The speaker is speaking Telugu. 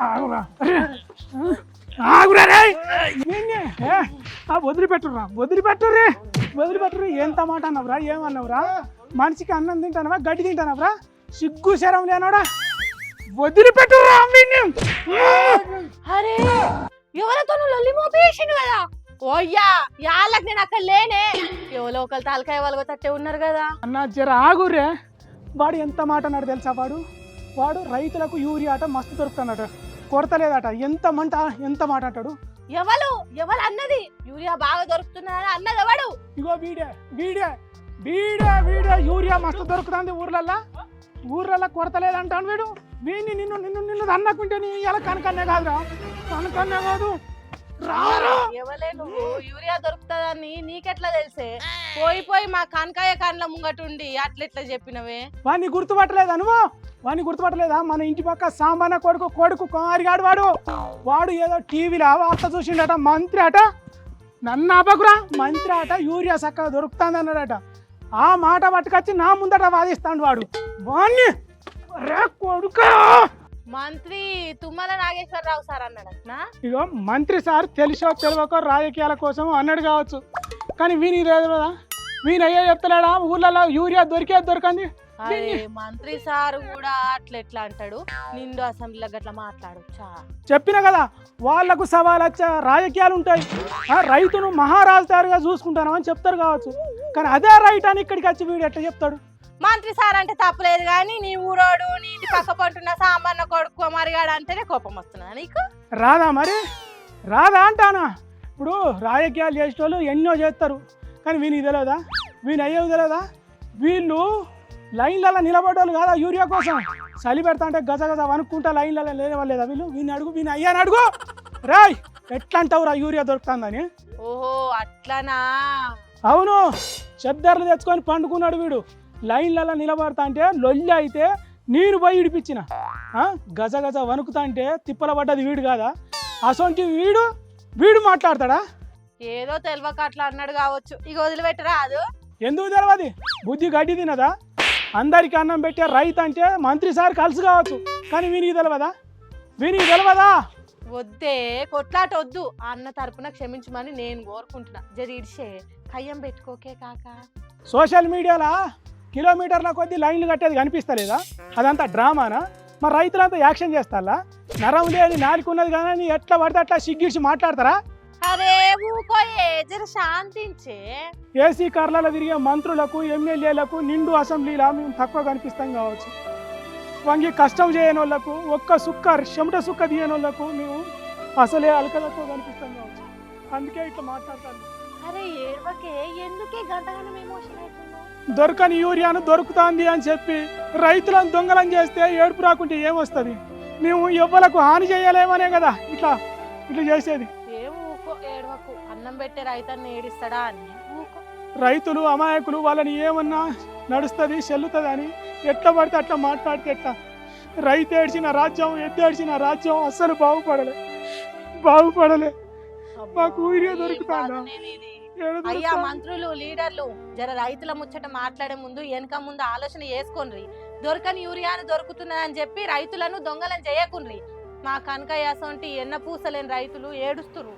ఆగురా రే వదిలిపెట్టుర్రి ఎంత మాట అన్నవరా ఏమన్నవరా మనిషికి అన్నం తింటానవా గడ్డి తింటానవరా సిగ్గు శరం లేనోడా వదిలిపెట్టుర్రా అరే ఎవరితో లొల్లి మోపేసిండు కదా ఓయ్యా యాళ్ళకి నేను అక్కడ లేనే ఎవరో ఒకరు తాలకాయ వాళ్ళ తట్టే ఉన్నారు కదా అన్న జర ఆగురే వాడు ఎంత మాట అన్నాడు తెలుసా వాడు రైతులకు యూరియా అట మస్తు దొరుకుతాడట కొరతలేదట ఎంత మాట అంటాడు ఎవరు అన్నది యూరియా బాగా దొరుకుతున్నా అన్నది ఎవడు ఇగో వీడే యూరియా మస్తు దొరుకుతుంది ఊర్లల్లో కొరతలేదంటాను వీడు వీడిని నిన్ను అన్నకుంటే నీ ఇలా కనకన్నే కాదురా కనకన్నే కాదు ఎవలే నువ్వు యూరియా దొరుకుతుందని నీకెట్లా తెలిసే పోయి మా కనకాయ కండ్ల ముంగటుండి అట్లెట్లా చెప్పినవే వాడిని గుర్తుపట్టలేదా మన ఇంటి పక్క సాంబాన కొడుకు కుమారిగాడు వాడు ఏదో టీవీలో వార్త చూసిండట మంత్రి అట నన్ను ఆపకురా మంత్రి అట యూరియా చక్కగా దొరుకుతుంది అన్నాడట ఆ మాట పట్టుకొచ్చి నా ముందట వాదిస్తాడు వాడిని కొడుక మంత్రి తుమ్మల నాగేశ్వరరావు సార్ అన్నాడట ఇగో మంత్రి సార్ తెలిసో తెలియకో రాజకీయాల కోసం అన్నాడు కావచ్చు కానీ వీనికి లేదు కదా వీని అయ్యా చెప్తలేడా ఊర్లలో యూరియా దొరికంది మంత్రి సార్ కూడా అట్లా అంటాడు నిండు అసెంబ్లీలో గట్లా మాట్లాడొచ్చా చెప్పిన కదా వాళ్లకు సవాలచ్చా రాజకీయాలు ఉంటాయి రైతును మహారాజుగా చూసుకుంటాను అని చెప్తారు కావచ్చు కానీ అదే రైట్ అని ఇక్కడికి వచ్చి వీడు ఎట్లా చెప్తాడు మంత్రి సార్ అంటే తప్పలేదు కానీ నీ ఊరోడు నీ ఇంటి పక్క పంటున్న సాంబాన్న కొడుకు మరిగాడు అంటేనే కోపం వస్తున్నా నీకు రాదా అంటానా ఇప్పుడు రాజకీయాలు చేసేటోళ్ళు ఎన్నో చేస్తారు కానీ వీనికి తెలియదా వీని అయ్యేవి తెలియదా వీళ్ళు లైన్లలో నిలబడ్డోళ్ళు కాదా యూరియా కోసం చలి పెడతా అంటే గజ వనుక్కుంటా లైన్లలో లేవలేదా వీని అయ్యాని అడుగు రాయ్ ఎట్లా అంటావురా యూరియా దొరుకుతుందని ఓహో అట్లానా అవును చెద్దర్లు తెచ్చుకొని పండుకున్నాడు వీడు లైన్లలో నిలబడతా అంటే లొల్లి అయితే నేను పోయి ఇడిపించిన గజ వణుకుతా అంటే తిప్పల పడ్డది వీడు కాదా అసొంటి వీడు మాట్లాడతాడా ఏదో తెలియక అట్లా అన్నాడు కావచ్చు ఇక వదిలిపెట్టరా అది ఎందుకు తెలియదు బుద్ధి గడ్డి తినదా అందరికి అన్నం పెట్టే రైతు అంటే మంత్రి సార్ కలిసి కావచ్చు కానీ వీనికి తెలియదా వద్దే కొట్లాట వద్దు అన్న తరపున క్షమించమని నేను కోరుకుంటున్నా ఇడిసే కయ్యం పెట్టుకోకే కాక సోషల్ మీడియాలో కిలోమీటర్ల కొద్దీ లైన్లు కట్టేది కనిపిస్తలేదా అదంతా డ్రామానా మరి రైతులంతా యాక్షన్ చేస్తారా నరం లేని నాలుగున్నది కానీ ఎట్లా పడితే అట్లా సిగ్గిడిచి మాట్లాడతారా అరే ఊకోయే జర శాంతించే ఏసీ కార్లలో తిరిగే మంత్రులకు ఎమ్మెల్యేలకు నిండు అసెంబ్లీలా మేము తక్కువ కనిపిస్తాం కావచ్చు వంగి కష్టం చేయని వాళ్ళకు చెమట సుక్క తీయని వాళ్ళకు మేము అసలే అలకలతో కనిపిస్తాం కావచ్చు అందుకే ఇట్లా మాట్లాడతాను అరే ఏడవకే ఎందుకే గంటగానం ఎమోషన్ అవుతున్నావు దొరకని యూరియాను దొరుకుతుంది అని చెప్పి రైతులను దొంగలం చేస్తే ఏడుపు రాకుంటే ఏమొస్తుంది మేము ఎవ్వలకు హాని చేయలేమనే కదా ఇట్లా చేసేది ఏడవకు అన్నం పెట్టే రైతాన్ని ఏడిస్తాడా అని రైతులు అమాయకులు వాళ్ళని ఏమన్నా నడుస్తుంది చెల్లుతుంది అని ఎట్లా పడితే అట్లా మాట్లాడితే ఎట్లా రైతు ఏడ్చిన రాజ్యం ఎద్దేడ్చిన రాజ్యం అస్సలు బాగుపడలే మాకు యూరియా దొరుకుతుందా అయ్యా మంత్రులు లీడర్లు జర రైతుల ముచ్చట మాట్లాడే ముందు వెనక ముందు ఆలోచన చేసుకోండి దొరకని యూరియాను దొరుకుతున్నదని చెప్పి రైతులను దొంగలను చేయకుండ్రి మా కనకయ్య అసొంటి ఎన్న పూసలేని రైతులు ఏడుస్తురు